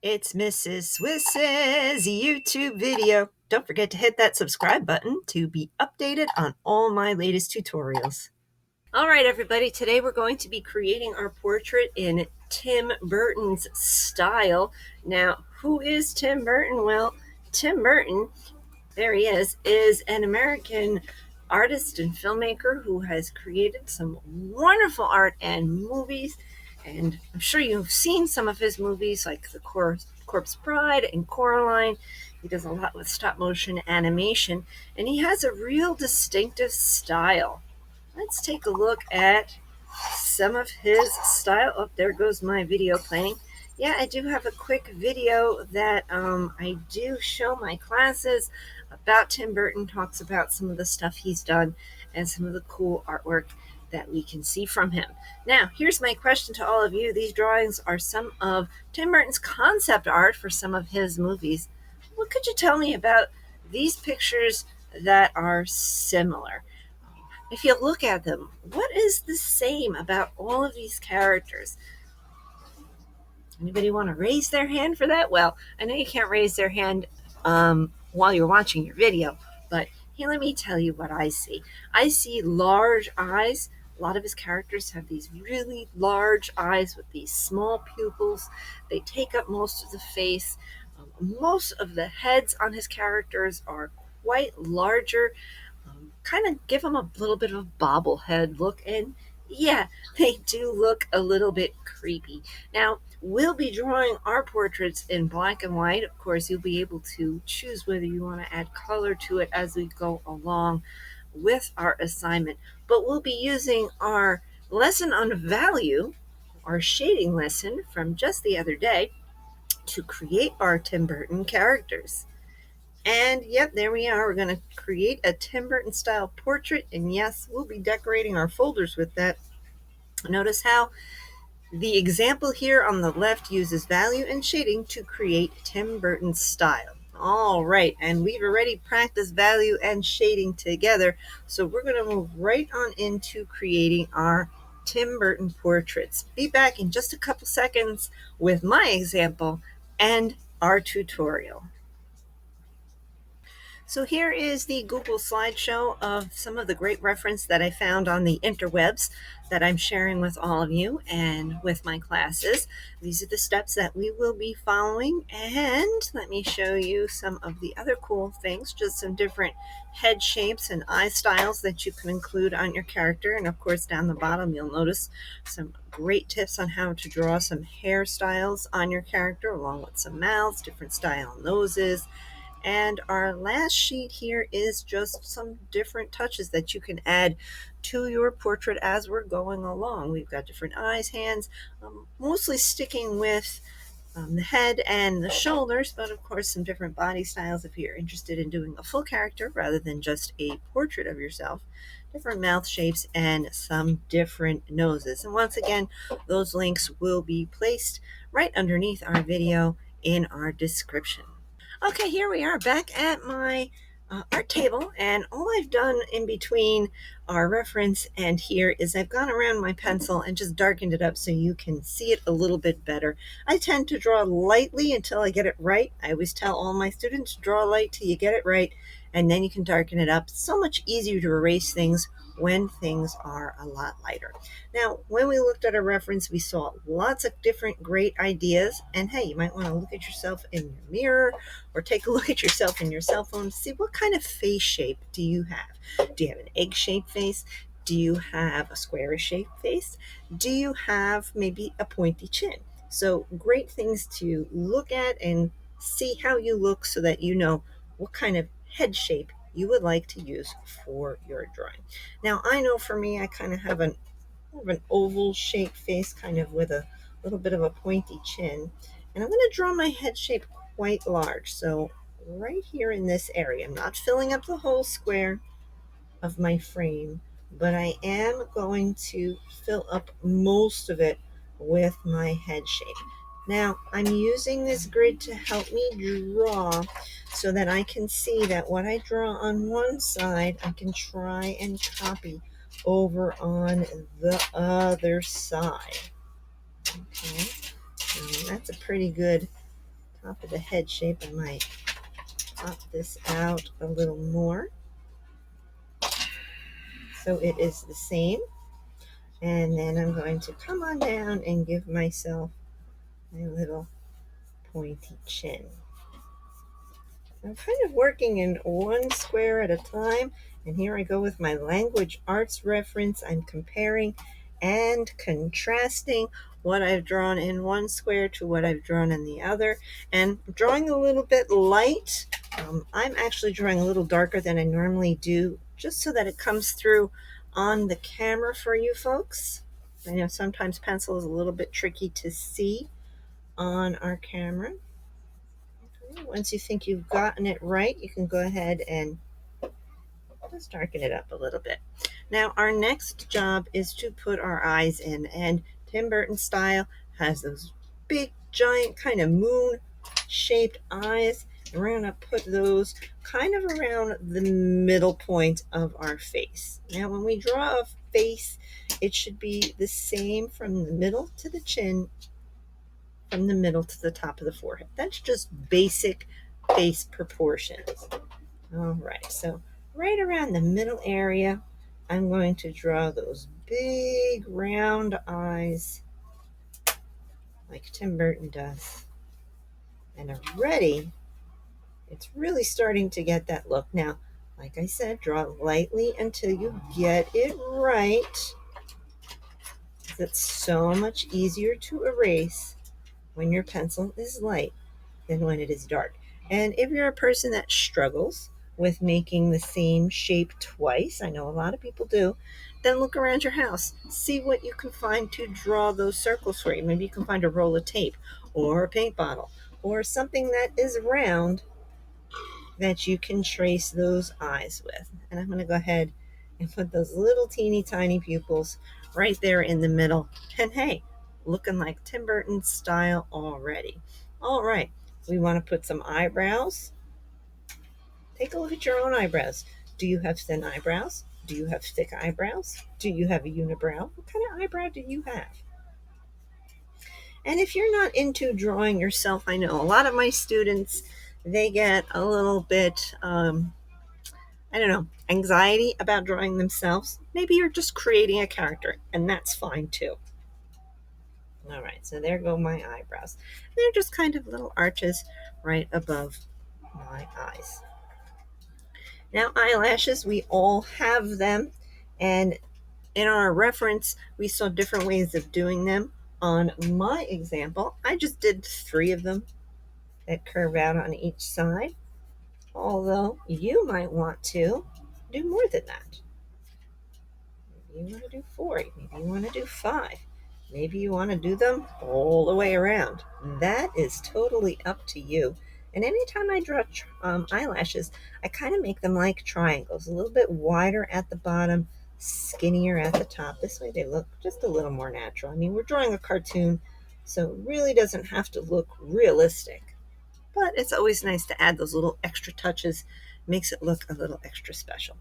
It's Mrs. Swiss's YouTube video. Don't forget to hit that subscribe button to be updated on all my latest tutorials. All right, everybody, today we're going to be creating our portrait in Tim Burton's style. Now, who is Tim Burton? Well, Tim Burton, there he is an American artist and filmmaker who has created some wonderful art and movies. And I'm sure you've seen some of his movies like The Corpse Bride and Coraline. He does a lot with stop motion animation, and he has a real distinctive style. Let's take a look at some of his style. Oh, there goes my video playing. Yeah, I do have a quick video that I do show my classes about Tim Burton, talks about some of the stuff he's done and some of the cool artwork that we can see from him. Now, here's my question to all of you. These drawings are some of Tim Burton's concept art for some of his movies. What could you tell me about these pictures that are similar? If you look at them, what is the same about all of these characters? Anybody want to raise their hand for that? Well, I know you can't raise their hand while you're watching your video, but here, let me tell you what I see. I see large eyes. A lot of his characters have these really large eyes with these small pupils. They take up most of the face. Most of the heads on his characters are quite larger, kind of give them a little bit of a bobblehead look. And yeah, they do look a little bit creepy. Now, we'll be drawing our portraits in black and white. Of course, you'll be able to choose whether you want to add color to it as we go along with our assignment. But we'll be using our lesson on value, our shading lesson from just the other day, to create our Tim Burton characters. And yep, there we are. We're going to create a Tim Burton style portrait. And yes, we'll be decorating our folders with that. Notice how the example here on the left uses value and shading to create Tim Burton's style. All right, and we've already practiced value and shading together, so we're going to move right on into creating our Tim Burton portraits. Be back in just a couple seconds with my example and our tutorial. So here is the Google slideshow of some of the great reference that I found on the interwebs that I'm sharing with all of you and with my classes. These are the steps that we will be following, and let me show you some of the other cool things, just some different head shapes and eye styles that you can include on your character. And of course, down the bottom, you'll notice some great tips on how to draw some hairstyles on your character, along with some mouths, different style noses. And our last sheet here is just some different touches that you can add to your portrait as we're going along. We've got different eyes, hands, mostly sticking with the head and the shoulders, but of course some different body styles if you're interested in doing a full character rather than just a portrait of yourself. Different mouth shapes and some different noses. And once again, those links will be placed right underneath our video in our description. Okay, here we are back at my art table, and all I've done in between our reference and here is I've gone around my pencil and just darkened it up so you can see it a little bit better. I tend to draw lightly until I get it right. I always tell all my students, draw light till you get it right, and then you can darken it up. It's so much easier to erase things when things are a lot lighter. Now, when we looked at a reference, we saw lots of different great ideas. And hey, you might want to look at yourself in your mirror or take a look at yourself in your cell phone to see what kind of face shape do you have. Do you have an egg-shaped face? Do you have a squarish-shaped face? Do you have maybe a pointy chin? So great things to look at and see how you look so that you know what kind of head shape you would like to use for your drawing. Now, I know for me, I kind of have more of an oval shaped face, kind of with a little bit of a pointy chin. And I'm going to draw my head shape quite large. So right here in this area, I'm not filling up the whole square of my frame, but I am going to fill up most of it with my head shape. Now, I'm using this grid to help me draw so that I can see that what I draw on one side, I can try and copy over on the other side. Okay, so that's a pretty good top of the head shape, I might pop this out a little more so it is the same. And then I'm going to come on down and give myself my little pointy chin. I'm kind of working in one square at a time, and here I go with my language arts reference. I'm comparing and contrasting what I've drawn in one square to what I've drawn in the other, and drawing a little bit light. I'm actually drawing a little darker than I normally do, just so that it comes through on the camera for you folks. I know sometimes pencil is a little bit tricky to see on our camera. Once you think you've gotten it right, you can go ahead and just darken it up a little bit. Now, our next job is to put our eyes in, and Tim Burton style has those big, giant, kind of moon-shaped eyes, and we're going to put those kind of around the middle point of our face. Now, when we draw a face, it should be the same from the middle to the chin, from the middle to the top of the forehead. That's just basic face proportions. All right, so right around the middle area, I'm going to draw those big round eyes like Tim Burton does. And already, it's really starting to get that look. Now, like I said, draw lightly until you get it right. It's so much easier to erase when your pencil is light than when it is dark. And if you're a person that struggles with making the same shape twice, I know a lot of people do, then look around your house. See what you can find to draw those circles for you. Maybe you can find a roll of tape or a paint bottle or something that is round that you can trace those eyes with. And I'm going to go ahead and put those little teeny tiny pupils right there in the middle. And hey, looking like Tim Burton style already. All right, we want to put some eyebrows. Take a look at your own eyebrows. Do you have thin eyebrows? Do you have thick eyebrows? Do you have a unibrow? What kind of eyebrow do you have? And if you're not into drawing yourself, I know a lot of my students, they get a little bit, I don't know, anxiety about drawing themselves. Maybe you're just creating a character, and that's fine too. All right, so there go my eyebrows. They're just kind of little arches right above my eyes. Now, eyelashes, we all have them, and in our reference, we saw different ways of doing them. On my example, I just did 3 of them that curve out on each side, although you might want to do more than that. Maybe you want to do 4, maybe you want to do 5, maybe you want to do them all the way around. That is totally up to you. And anytime I draw eyelashes, I kind of make them like triangles, a little bit wider at the bottom, skinnier at the top. This way they look just a little more natural. I mean, we're drawing a cartoon, so it really doesn't have to look realistic. But it's always nice to add those little extra touches. Makes it look a little extra special.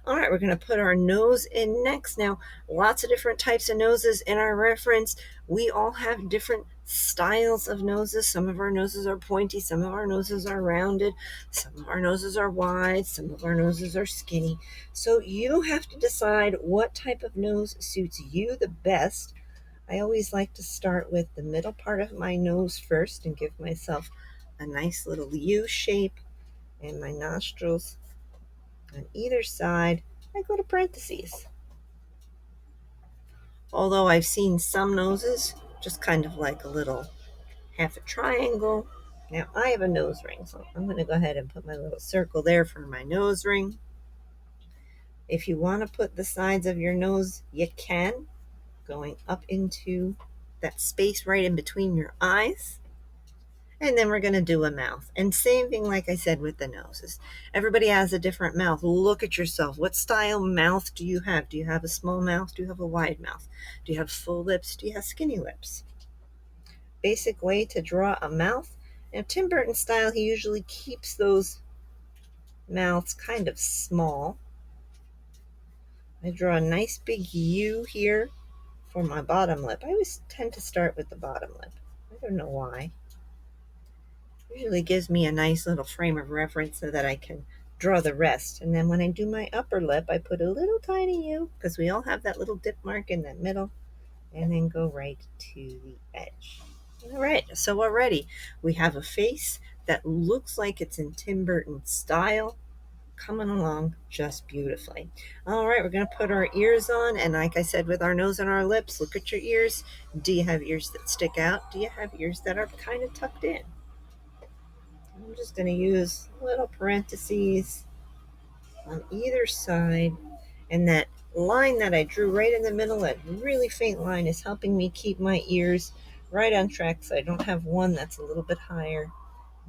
All right, we're going to put our nose in next. Now, lots of different types of noses in our reference. We all have different styles of noses. Some of our noses are pointy, some of our noses are rounded, some of our noses are wide, some of our noses are skinny. So you have to decide what type of nose suits you the best. I always like to start with the middle part of my nose first and give myself a nice little U shape, and my nostrils on either side, I go to parentheses. Although I've seen some noses just kind of like a little half a triangle. Now I have a nose ring, so I'm going to go ahead and put my little circle there for my nose ring. If you want to put the sides of your nose, you can, going up into that space right in between your eyes. And then we're going to do a mouth. And same thing, like I said, with the noses. Everybody has a different mouth. Look at yourself. What style mouth do you have? Do you have a small mouth? Do you have a wide mouth? Do you have full lips? Do you have skinny lips? Basic way to draw a mouth. Now, Tim Burton style, he usually keeps those mouths kind of small. I draw a nice big U here for my bottom lip. I always tend to start with the bottom lip. I don't know why. Usually gives me a nice little frame of reference so that I can draw the rest. And then when I do my upper lip, I put a little tiny U because we all have that little dip mark in the middle, and then go right to the edge. All right, so already we have a face that looks like it's in Tim Burton style, coming along just beautifully. All right, we're going to put our ears on, and like I said, with our nose and our lips, look at your ears. Do you have ears that stick out? Do you have ears that are kind of tucked in? I'm just going to use little parentheses on either side, and that line that I drew right in the middle, that really faint line, is helping me keep my ears right on track so I don't have one that's a little bit higher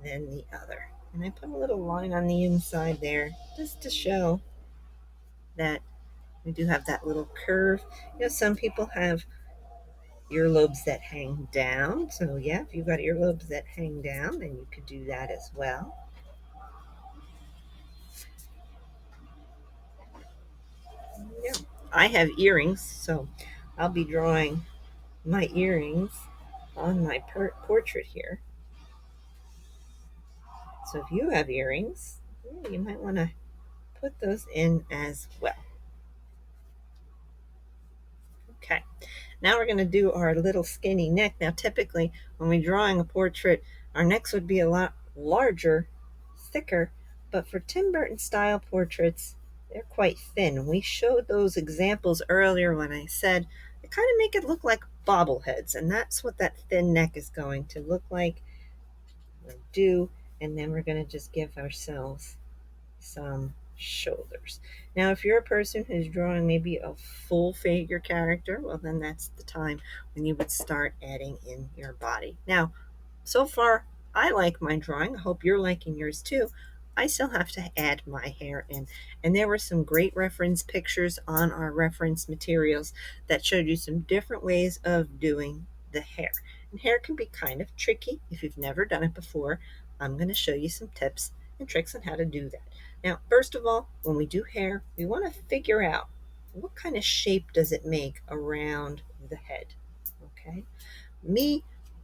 than the other. And I put a little line on the inside there just to show that we do have that little curve. Some people have earlobes that hang down. So yeah, if you've got earlobes that hang down, then you could do that as well. Yeah. I have earrings, so I'll be drawing my earrings on my portrait here. So if you have earrings, you might want to put those in as well. Okay, now we're going to do our little skinny neck. Now typically when we're drawing a portrait, our necks would be a lot larger, thicker, but for Tim Burton style portraits, they're quite thin. We showed those examples earlier when I said they kind of make it look like bobbleheads, and that's what that thin neck is going to look like. We'll do, and then we're going to just give ourselves some shoulders. Now, if you're a person who's drawing maybe a full figure character, well, then that's the time when you would start adding in your body. Now, so far, I like my drawing. I hope you're liking yours too. I still have to add my hair in. And there were some great reference pictures on our reference materials that showed you some different ways of doing the hair. And hair can be kind of tricky if you've never done it before. I'm going to show you some tips and tricks on how to do that. Now, first of all, when we do hair, we want to figure out what kind of shape does it make around the head. Okay?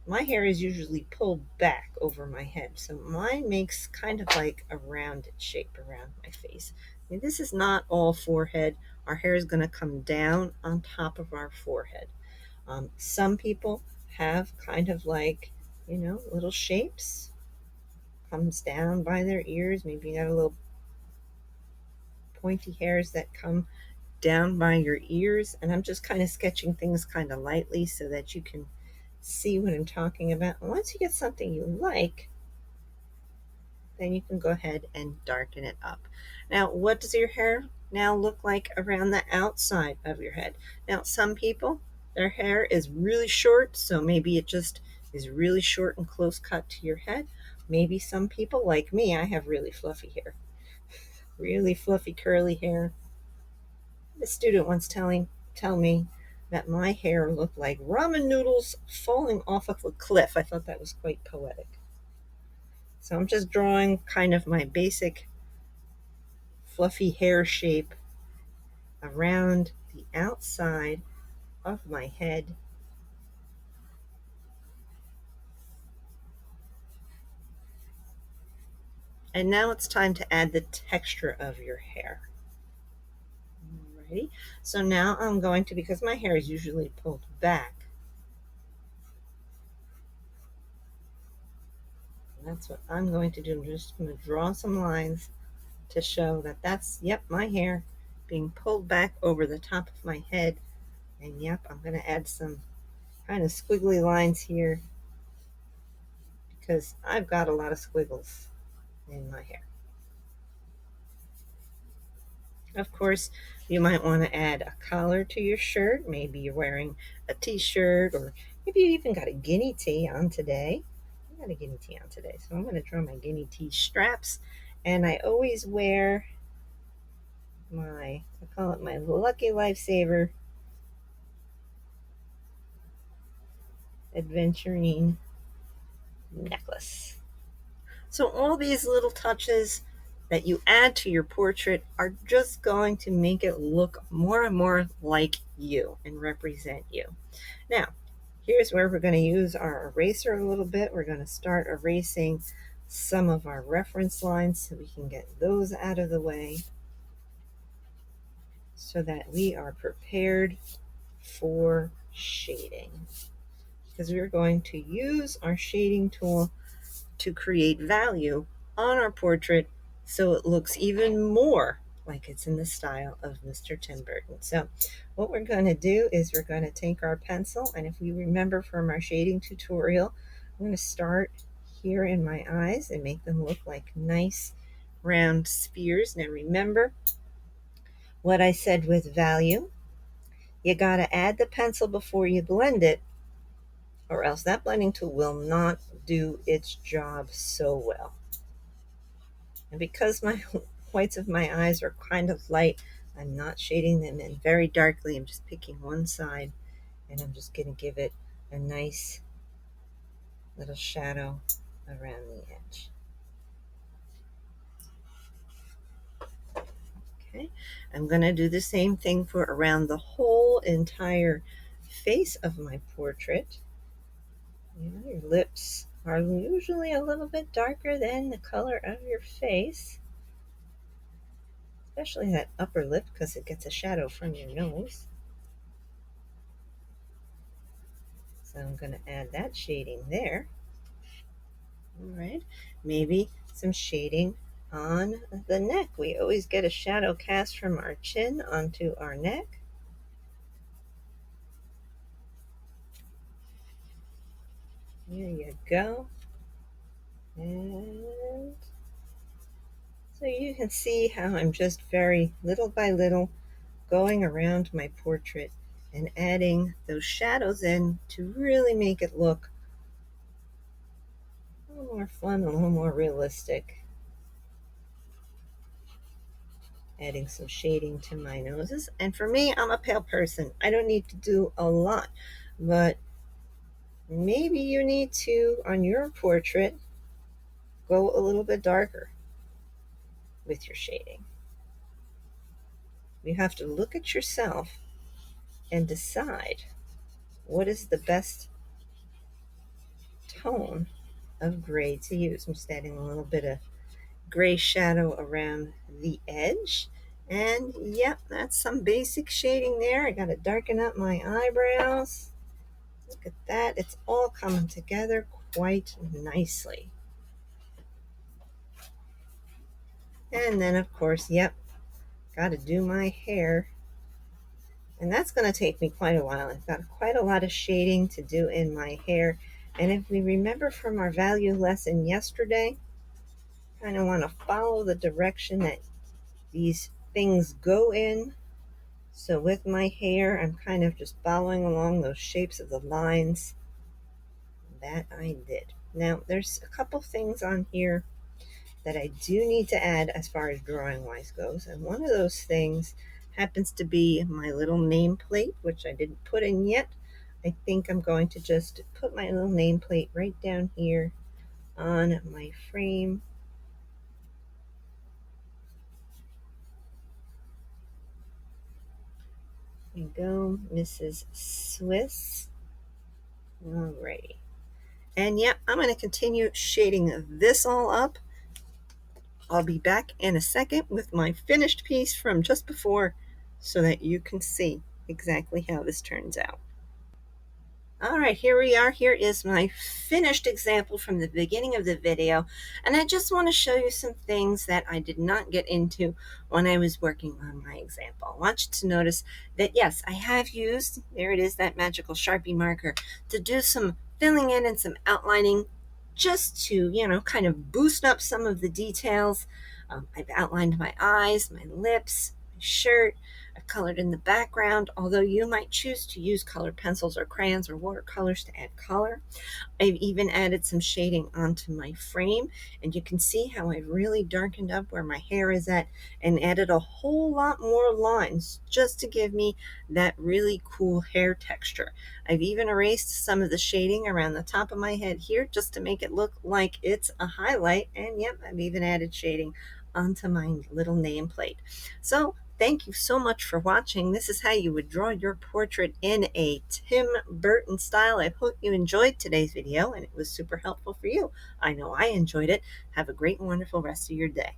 My hair is usually pulled back over my head, so mine makes kind of like a rounded shape around my face. Now, this is not all forehead. Our hair is going to come down on top of our forehead. Some people have kind of like, little shapes, comes down by their ears. Maybe you got a little pointy hairs that come down by your ears, and I'm just kind of sketching things kind of lightly so that you can see what I'm talking about. And once you get something you like, then you can go ahead and darken it up. Now, what does your hair now look like around the outside of your head? Now, some people, their hair is really short, so maybe it just is really short and close cut to your head. Maybe some people, like me, I have really fluffy hair, really fluffy curly hair. The student once tell me that my hair looked like ramen noodles falling off of a cliff. I thought that was quite poetic. So I'm just drawing kind of my basic fluffy hair shape around the outside of my head. And now it's time to add the texture of your hair. Alrighty. So now I'm going to, because my hair is usually pulled back, that's what I'm going to do. I'm just going to draw some lines to show that that's, yep, my hair being pulled back over the top of my head. And yep, I'm going to add some kind of squiggly lines here because I've got a lot of squiggles in my hair. Of course, you might want to add a collar to your shirt. Maybe you're wearing a t-shirt, or maybe you even got a guinea tee on today. I got a guinea tee on today, so I'm going to draw my guinea tee straps. And I always wear I call it my Lucky Lifesaver Adventuring necklace. So all these little touches that you add to your portrait are just going to make it look more and more like you and represent you. Now, Here's where we're going to use our eraser a little bit. We're going to start erasing some of our reference lines so we can get those out of the way so that we are prepared for shading. Because we're going to use our shading tool to create value on our portrait so it looks even more like it's in the style of Mr. Tim Burton. So what we're going to do is we're going to take our pencil, and if we remember from our shading tutorial, I'm going to start here in my eyes and make them look like nice round spheres. Now remember what I said with value. You got to add the pencil before you blend it, or else that blending tool will not do its job so well. And because my whites of my eyes are kind of light, I'm not shading them in very darkly. I'm just picking one side, and I'm just going to give it a nice little shadow around the edge. Okay, I'm going to do the same thing for around the whole entire face of my portrait. You know, your lips are usually a little bit darker than the color of your face, especially that upper lip because it gets a shadow from your nose. So I'm going to add that shading there. All right, maybe some shading on the neck. We always get a shadow cast from our chin onto our neck. There you go. And so you can see how I'm just very little by little going around my portrait and adding those shadows in to really make it look a little more fun, a little more realistic. Adding some shading to my noses. And for me, I'm a pale person. I don't need to do a lot, but maybe you need to, on your portrait, go a little bit darker with your shading. You have to look at yourself and decide what is the best tone of gray to use. I'm just adding a little bit of gray shadow around the edge. And yep, that's some basic shading there. I got to darken up my eyebrows. Look at that. It's all coming together quite nicely. And then, of course, yep, got to do my hair. And that's going to take me quite a while. I've got quite a lot of shading to do in my hair. And if we remember from our value lesson yesterday, kind of want to follow the direction that these things go in. So with my hair, I'm kind of just following along those shapes of the lines that I did. Now, there's a couple things on here that I do need to add as far as drawing wise goes. And one of those things happens to be my little nameplate, which I didn't put in yet. I think I'm going to just put my little nameplate right down here on my frame. There you go, Mrs. Swiss. Alrighty. And yep, I'm going to continue shading this all up. I'll be back in a second with my finished piece from just before so that you can see exactly how this turns out. All right, here we are. Here is my finished example from the beginning of the video. And I just want to show you some things that I did not get into when I was working on my example. I want you to notice that, yes, I have used, there it is, that magical Sharpie marker to do some filling in and some outlining just to, kind of boost up some of the details. I've outlined my eyes, my lips, my shirt. I've colored in the background, although you might choose to use colored pencils or crayons or watercolors to add color. I've even added some shading onto my frame, and you can see how I really darkened up where my hair is at and added a whole lot more lines just to give me that really cool hair texture. I've even erased some of the shading around the top of my head here just to make it look like it's a highlight, and yep, I've even added shading onto my little nameplate. So Thank you so much for watching. This is how you would draw your portrait in a Tim Burton style. I hope you enjoyed today's video and it was super helpful for you. I know I enjoyed it. Have a great and wonderful rest of your day.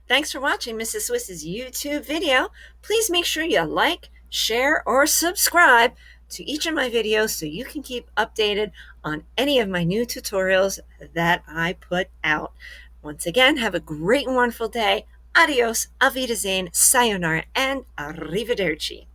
Thanks for watching Mrs. Swiss's YouTube video. Please make sure you like, share, or subscribe to each of my videos so you can keep updated on any of my new tutorials that I put out. Once again, have a great and wonderful day. Adios, auf Wiedersehen, sayonara, and arrivederci.